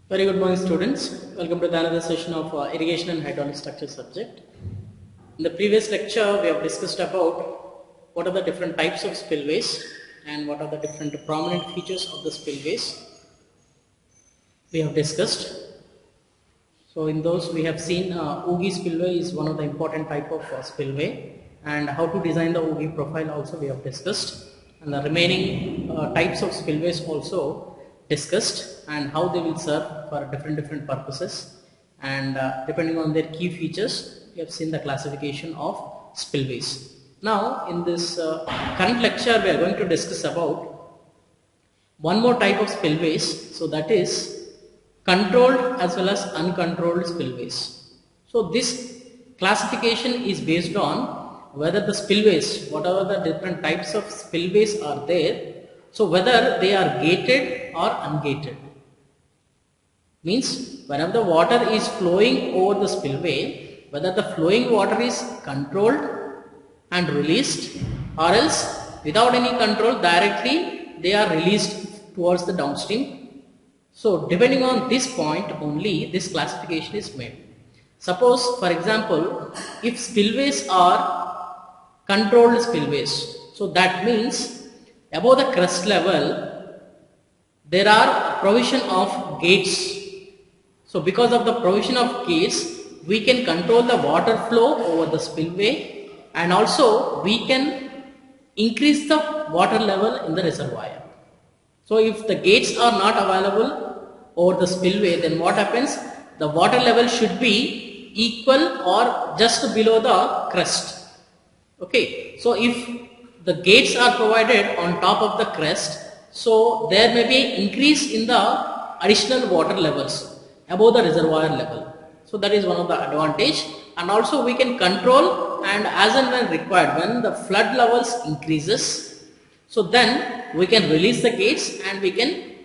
Very good morning, students. Welcome to the another session of irrigation and hydraulic structure subject. In the previous lecture, we have discussed about what are the different types of spillways and what are the different prominent features of the spillways. We have discussed. So in those, we have seen Oogie spillway is one of the important type of spillway, and how to design the Oogie profile also we have discussed, and the remaining types of spillways also discussed, and how they will serve for different purposes, and depending on their key features we have seen the classification of spillways. Now in this current lecture we are going to discuss about one more type of spillways, so that is controlled as well as uncontrolled spillways. So this classification is based on whether the spillways, whatever the different types of spillways are there, so whether they are gated or ungated. Means whenever the water is flowing over the spillway, whether the flowing water is controlled and released, or else without any control directly they are released towards the downstream. So depending on this point only this classification is made. Suppose for example, if spillways are controlled spillways, so that means above the crest level there are provision of gates. So because of the provision of gates we can control the water flow over the spillway, and also we can increase the water level in the reservoir. So if the gates are not available over the spillway, then what happens? The water level should be equal or just below the crest. Okay, so if the gates are provided on top of the crest, so there may be increase in the additional water levels above the reservoir level. So that is one of the advantage, and also we can control, and as and when required, when the flood levels increases, so then we can release the gates and we can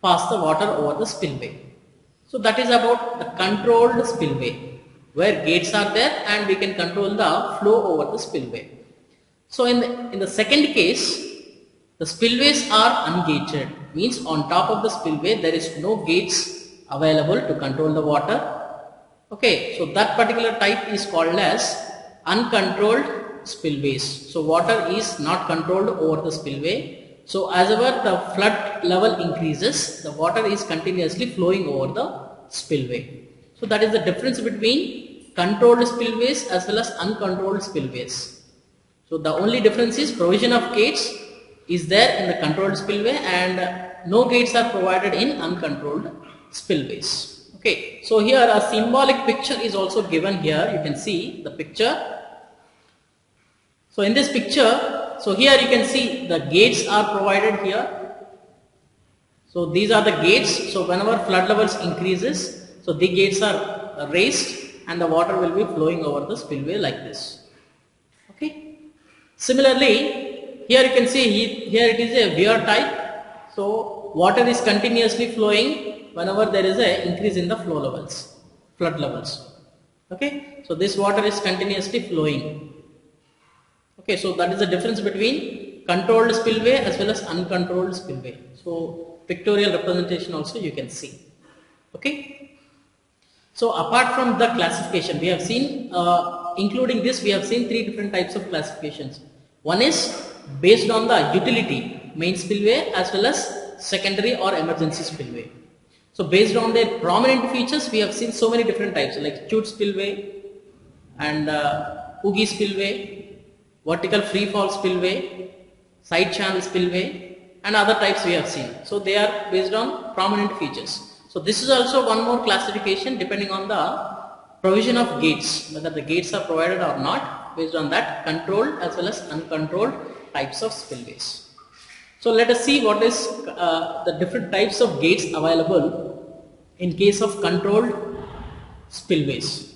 pass the water over the spillway. So that is about the controlled spillway, where gates are there and we can control the flow over the spillway. So in the second case, the spillways are ungated, means on top of the spillway there is no gates available to control the water. Okay, so that particular type is called as uncontrolled spillways. So water is not controlled over the spillway. So as ever the flood level increases, the water is continuously flowing over the spillway. So that is the difference between controlled spillways as well as uncontrolled spillways. So the only difference is provision of gates is there in the controlled spillway, and no gates are provided in uncontrolled spillways. Okay, so here a symbolic picture is also given here. You can see the picture. So in this picture, so here you can see the gates are provided here. So these are the gates. So whenever flood levels increases, so the gates are raised and the water will be flowing over the spillway like this. Okay. Similarly, here you can see here it is a weir type. So water is continuously flowing whenever there is a increase in the flow levels, flood levels. Okay. So this water is continuously flowing. Okay, so that is the difference between controlled spillway as well as uncontrolled spillway. So pictorial representation also you can see. Okay. So apart from the classification, we have seen, including this, we have seen three different types of classifications. One is based on the utility, main spillway as well as secondary or emergency spillway. So based on their prominent features, we have seen so many different types like chute spillway and Oogie spillway, vertical free fall spillway, side channel spillway, and other types we have seen. So they are based on prominent features. So this is also one more classification depending on the provision of gates, whether the gates are provided or not. Based on that, controlled as well as uncontrolled types of spillways. So let us see what is the different types of gates available in case of controlled spillways.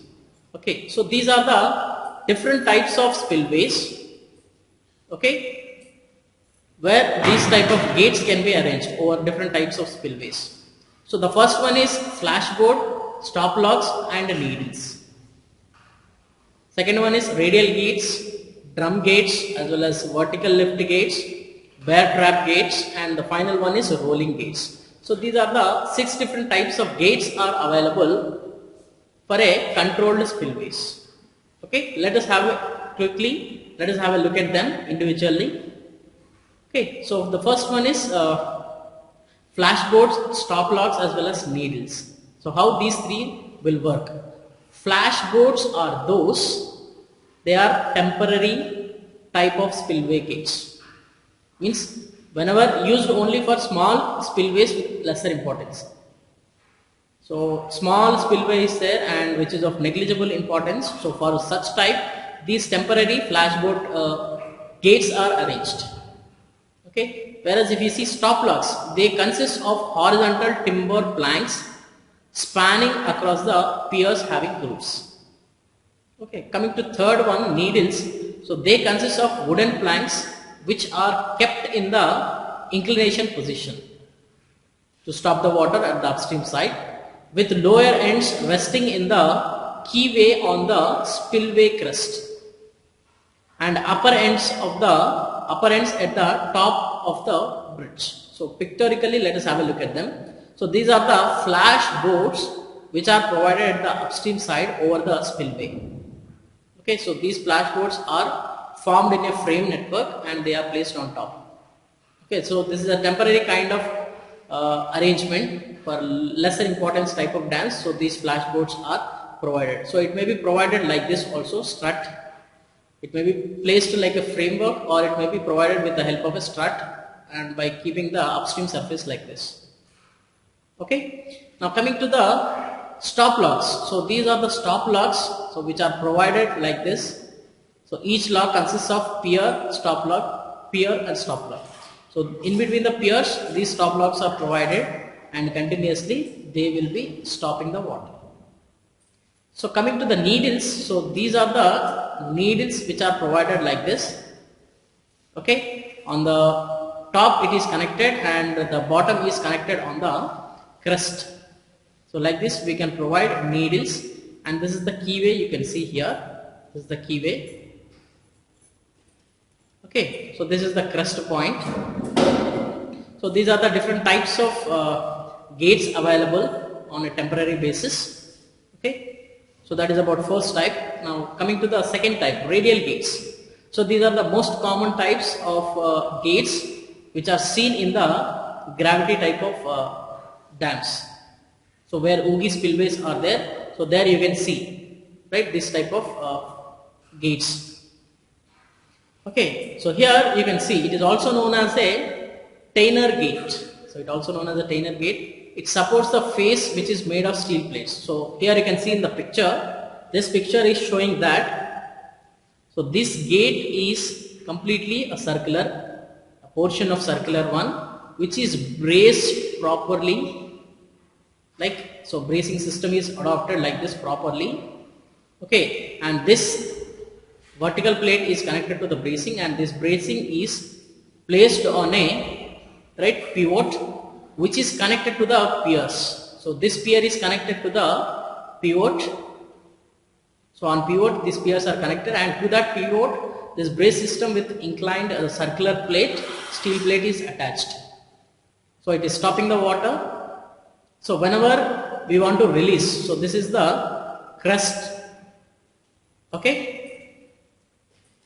Okay, so these are the different types of spillways, okay, where these type of gates can be arranged over different types of spillways. So the first one is flashboard, stop logs and needles. Second one is radial gates, drum gates as well as vertical lift gates, bear trap gates, and the final one is rolling gates. So these are the 6 different types of gates are available for a controlled spillways. Okay, let us have a look at them individually. Okay, so the first one is flashboards, stop locks as well as needles. So how these three will work? Flashboards are those, they are temporary type of spillway gates. Means whenever used only for small spillways with lesser importance. So small spillway is there and which is of negligible importance. So for such type, these temporary flashboard gates are arranged. Okay. Whereas if you see stop locks, they consist of horizontal timber planks spanning across the piers having grooves. Okay. Coming to third one, needles. So they consist of wooden planks which are kept in the inclination position to stop the water at the upstream side, with lower ends resting in the keyway on the spillway crest and upper ends at the top of the bridge. So pictorially let us have a look at them. So these are the flash boards which are provided at the upstream side over the spillway. Okay, so these flash boards are formed in a frame network and they are placed on top. Okay, so this is a temporary kind of arrangement for lesser importance type of dams. So these flashboards are provided. So it may be provided like this also, strut. It may be placed like a framework, or it may be provided with the help of a strut and by keeping the upstream surface like this. Okay. Now coming to the stop locks. So these are the stop locks, so which are provided like this. So each lock consists of pier, stop lock, pier and stop lock. So in between the piers, these stop locks are provided and continuously they will be stopping the water. So coming to the needles, so these are the needles which are provided like this. Okay, on the top it is connected and the bottom is connected on the crest. So like this we can provide needles, and this is the keyway you can see here. This is the keyway. Okay, so this is the crest point. So these are the different types of gates available on a temporary basis. Okay, so that is about first type. Now coming to the second type, radial gates. So these are the most common types of gates which are seen in the gravity type of dams. So where oogy spillways are there, so there you can see, right, this type of gates. Okay, so here you can see it is also known as a Tainer gate. So it also known as a Tainer gate. It supports the face which is made of steel plates. So here you can see in the picture, this picture is showing that. So this gate is completely a circular, a portion of circular one, which is braced properly. Like, so bracing system is adopted like this properly. Okay, and this vertical plate is connected to the bracing, and this bracing is placed on a pivot which is connected to the piers. So this pier is connected to the pivot. So on pivot these piers are connected, and to that pivot this brace system with inclined circular plate, steel plate is attached. So it is stopping the water. So whenever we want to release, so this is the crest. Okay,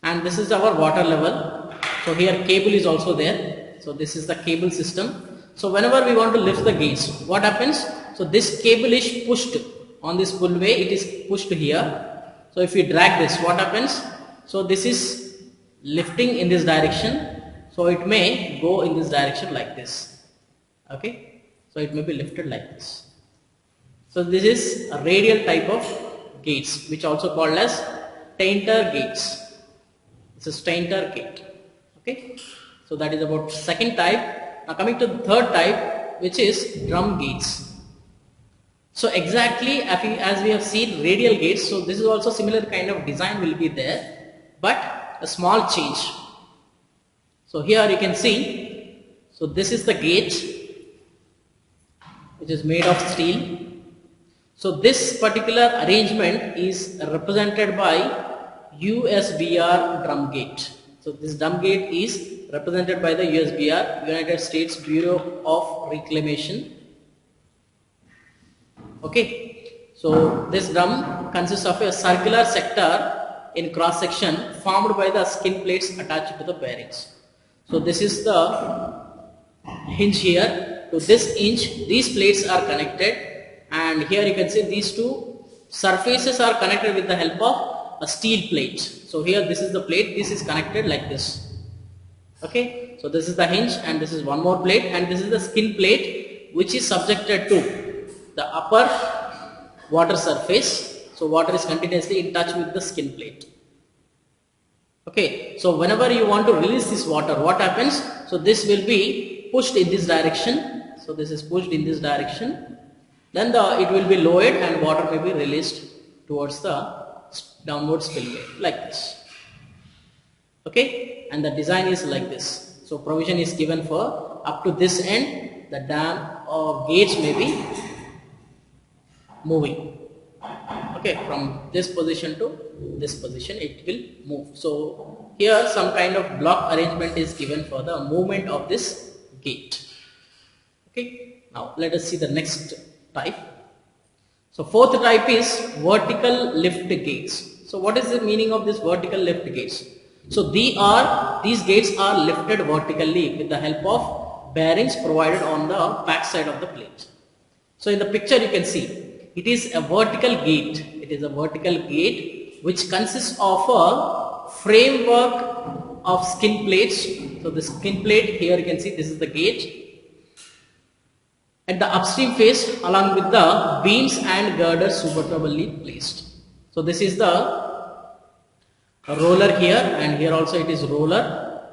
and this is our water level. So here cable is also there. So this is the cable system. So whenever we want to lift the gates, what happens? So this cable is pushed on this spillway, it is pushed here. So if we drag this, what happens? So this is lifting in this direction. So it may go in this direction like this. Okay, so it may be lifted like this. So this is a radial type of gates, which also called as Tainter gates. It's a Tainter gate. Okay, so that is about second type. Now coming to the third type, which is drum gates. So exactly as we have seen radial gates, so this is also similar kind of design will be there, but a small change. So here you can see, so this is the gate which is made of steel. So this particular arrangement is represented by USBR drum gate. So this drum gate is represented by the USBR, United States Bureau of reclamation. Okay, so this drum consists of a circular sector in cross section formed by the skin plates attached to the bearings. So this is the hinge here. To this hinge, these plates are connected, and here you can see these two surfaces are connected with the help of a steel plate. So here this is the plate, this is connected like this. Okay, so this is the hinge and this is one more plate, and this is the skin plate which is subjected to the upper water surface. So water is continuously in touch with the skin plate. Okay, so whenever you want to release this water, what happens? So this will be pushed in this direction. So this is pushed in this direction. Then it will be lowered and water may be released towards the downward spillway like this. Okay, and the design is like this. So provision is given for up to this end, the dam or gates may be moving. Okay, from this position to this position it will move. So here some kind of block arrangement is given for the movement of this gate. Okay, now let us see the next type. So fourth type is vertical lift gates. So what is the meaning of this vertical lift gates? So these gates are lifted vertically with the help of bearings provided on the back side of the plate. So in the picture you can see it is a vertical gate. It is a vertical gate which consists of a framework of skin plates. So the skin plate, here you can see this is the gate. At the upstream face along with the beams and girders superbly placed. So this is the roller here, and here also it is roller,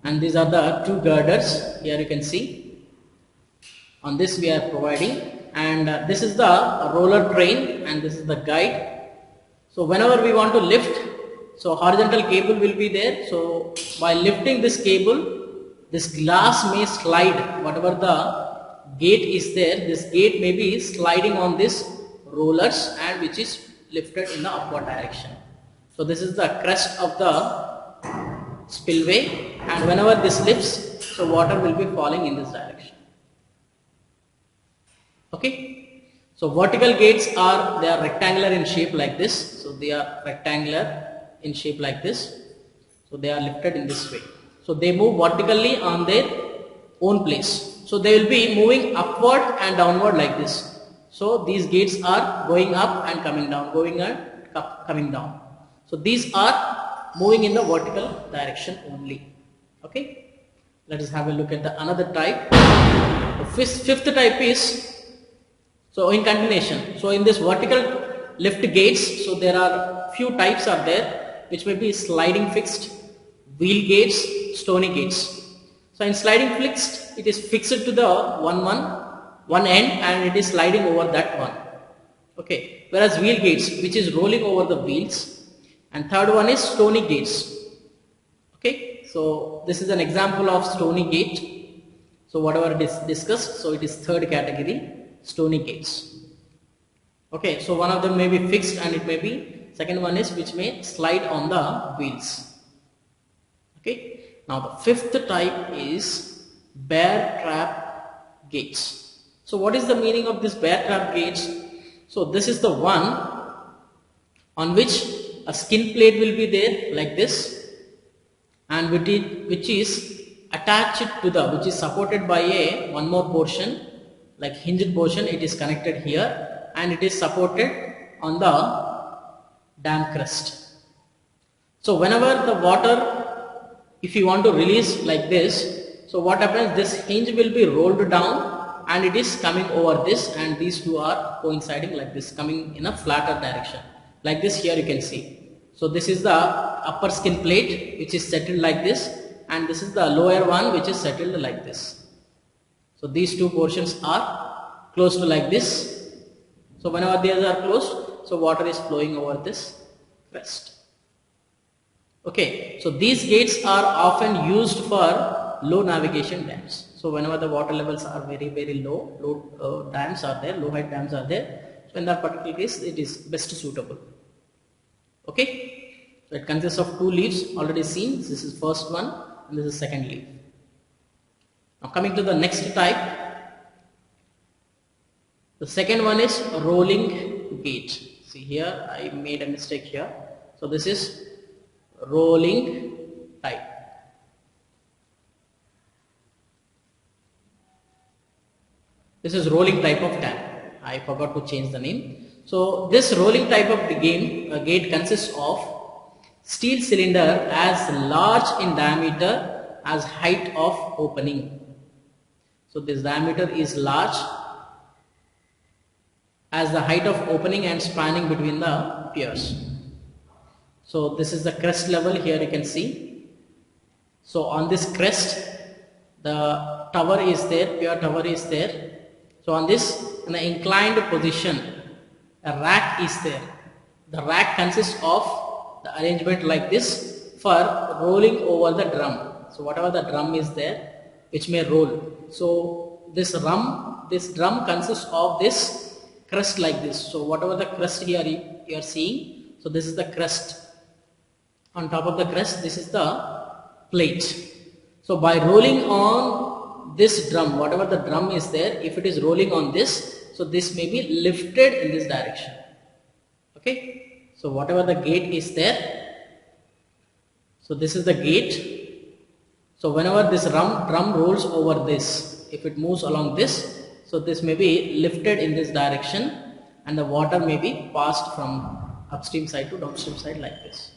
and these are the two girders. Here you can see on this we are providing, and this is the roller train and this is the guide. So whenever we want to lift, so horizontal cable will be there. So by lifting this cable, this glass may slide. Whatever the gate is there, this gate may be sliding on this rollers and which is lifted in the upward direction. So this is the crest of the spillway, and whenever this lifts, so water will be falling in this direction. Okay, so vertical gates they are rectangular in shape like this. So they are rectangular in shape like this. So they are lifted in this way. So they move vertically on their own place. So they will be moving upward and downward like this. So these gates are going up and coming down, going and coming down. So these are moving in the vertical direction only. Okay, let us have a look at the another type. The fifth type is, so in continuation, so in this vertical lift gates, so there are few types are there which may be sliding fixed, wheel gates, stony gates. So in sliding fixed, it is fixed to the one end and it is sliding over that one. Okay, whereas wheel gates which is rolling over the wheels, and third one is stony gates. Okay, so this is an example of stony gate. So whatever it is discussed, so it is third category, stony gates. Okay, so one of them may be fixed and it may be, second one is which may slide on the wheels. Okay, now the fifth type is bear trap gates. So what is the meaning of this bear trap gates? So this is the one on which a skin plate will be there like this, and which is attached to which is supported by one more portion like hinged portion. It is connected here and it is supported on the dam crest. So whenever the water, if you want to release like this, so what happens, this hinge will be rolled down and it is coming over this, and these two are coinciding like this, coming in a flatter direction like this. Here you can see. So this is the upper skin plate which is settled like this, and this is the lower one which is settled like this. So these two portions are closed like this. So whenever these are closed, so water is flowing over this crest. Okay, so these gates are often used for low navigation dams. So whenever the water levels are very low, dams are there, low height dams are there. So in that particular case, it is best suitable. Okay, so it consists of two leaves already seen. This is first one and this is second leaf. Now coming to the next type, The second one is rolling gate. See here, I made a mistake here. So this is rolling type. This is rolling type of dam. I forgot to change the name. So this rolling type of the gate consists of steel cylinder as large in diameter as height of opening. So this diameter is large as the height of opening and spanning between the piers. So this is the crest level. Here you can see. So on this crest, the tower is there, pier tower is there. So on this, in the inclined position, a rack is there. The rack consists of the arrangement like this for rolling over the drum. So whatever the drum is there, which may roll. So this drum consists of this crest like this. So whatever the crest here you are seeing, so this is the crest. On top of the crest, this is the plate. So by rolling on this drum, whatever the drum is there, if it is rolling on this, so this may be lifted in this direction. Okay. So whatever the gate is there, so this is the gate. So whenever this drum rolls over this, if it moves along this, so this may be lifted in this direction and the water may be passed from upstream side to downstream side like this.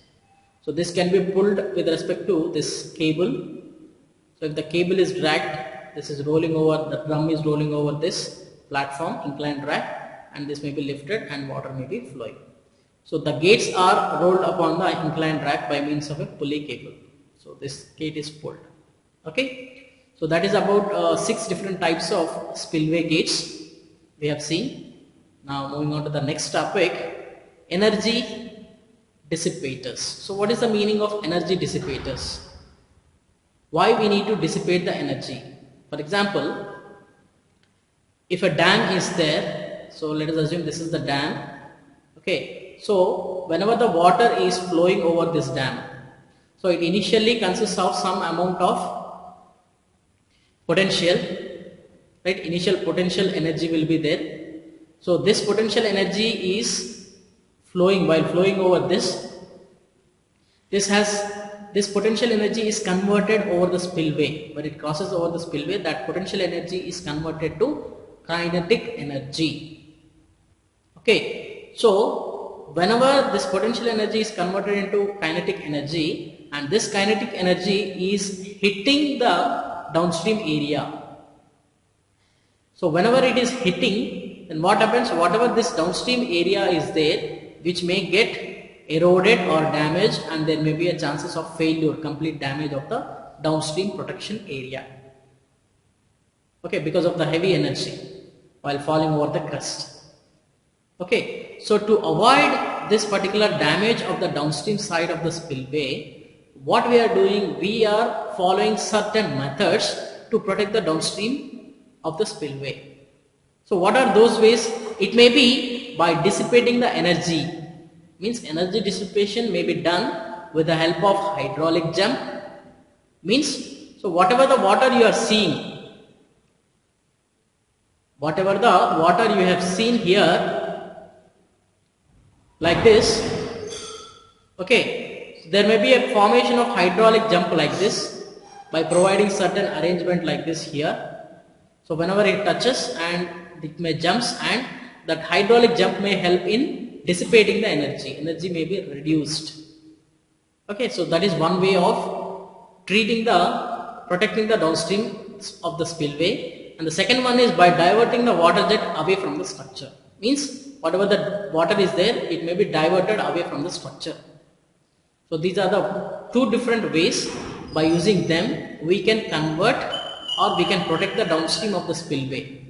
So this can be pulled with respect to this cable. So if the cable is dragged, this is rolling over, the drum is rolling over this platform, inclined rack, and this may be lifted and water may be flowing. So the gates are rolled upon the inclined rack by means of a pulley cable. So this gate is pulled. Okay. So that is about 6 different types of spillway gates we have seen. Now moving on to the next topic, energy dissipators. So what is the meaning of energy dissipators? Why we need to dissipate the energy? For example, if a dam is there, so let us assume this is the dam. Okay, so whenever the water is flowing over this dam, so it initially consists of some amount of potential, right? Initial potential energy will be there. So this potential energy is flowing, while flowing over this potential energy is converted over the spillway. When it crosses over the spillway, that potential energy is converted to kinetic energy. Okay, so whenever this potential energy is converted into kinetic energy, and this kinetic energy is hitting the downstream area. So whenever it is hitting, then what happens? Whatever this downstream area is there, which may get eroded or damaged, and there may be a chances of failure, complete damage of the downstream protection area. Okay, because of the heavy energy while falling over the crest. Okay, so to avoid this particular damage of the downstream side of the spillway, what we are doing, we are following certain methods to protect the downstream of the spillway. So what are those ways? It may be by dissipating the energy. Means energy dissipation may be done with the help of hydraulic jump. Means, so whatever the water you are seeing, whatever the water you have seen here, like this, okay, there may be a formation of hydraulic jump like this by providing certain arrangement like this here. So whenever it touches and it may jumps, and that hydraulic jump may help in dissipating the energy. Energy may be reduced. Okay, so that is one way of protecting the downstream of the spillway. And the second one is by diverting the water jet away from the structure. Means whatever the water is there, it may be diverted away from the structure. So these are the 2 different ways. By using them, we can convert or we can protect the downstream of the spillway.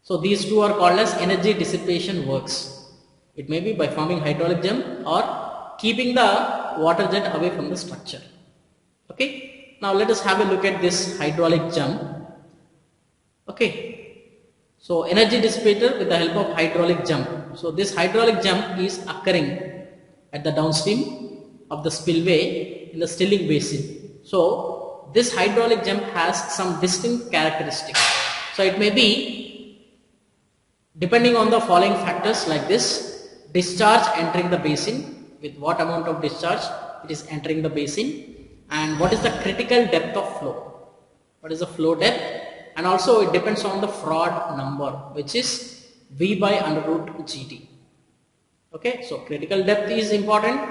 So these 2 are called as energy dissipation works. It may be by forming hydraulic jump or keeping the water jet away from the structure. Okay. Now let us have a look at this hydraulic jump. Okay. So energy dissipator with the help of hydraulic jump. So this hydraulic jump is occurring at the downstream of the spillway in the Stirling basin. So this hydraulic jump has some distinct characteristics. So it may be depending on the following factors like this: discharge entering the basin, with what amount of discharge it is entering the basin, and what is the critical depth of flow, what is the flow depth, and also it depends on the Froude number, which is V by under root GT. Okay, so critical depth is important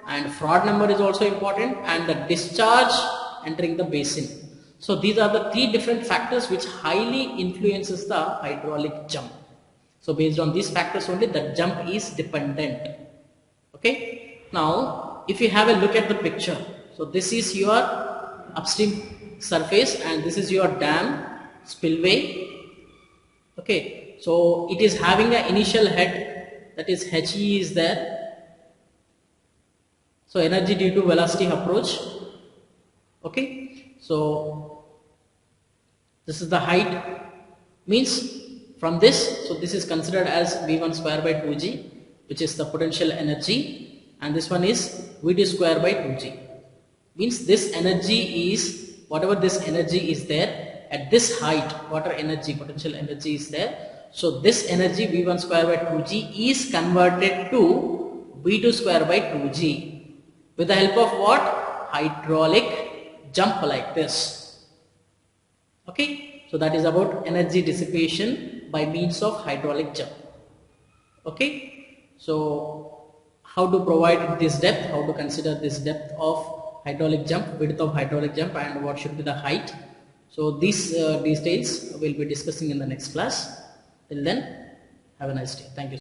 and Froude number is also important, and the discharge entering the basin. So these are the three different factors which highly influences the hydraulic jump. So based on these factors only, the jump is dependent. Okay, now if you have a look at the picture, so this is your upstream surface and this is your dam spillway. Okay, so it is having an initial head, that is HE is there. So energy due to velocity approach. Okay, so this is the height, means from this, so this is considered as V1 square by 2G, which is the potential energy, and this one is Vd square by 2G, means this energy is, whatever this energy is there at this height, water energy, potential energy is there. So this energy V1 square by 2G is converted to V2 square by 2G with the help of what? Hydraulic jump like this. Okay, so that is about energy dissipation by means of hydraulic jump. Okay, so how to provide this depth, how to consider this depth of hydraulic jump, width of hydraulic jump, and what should be the height. So these details we will be discussing in the next class. Till then, have a nice day. Thank you.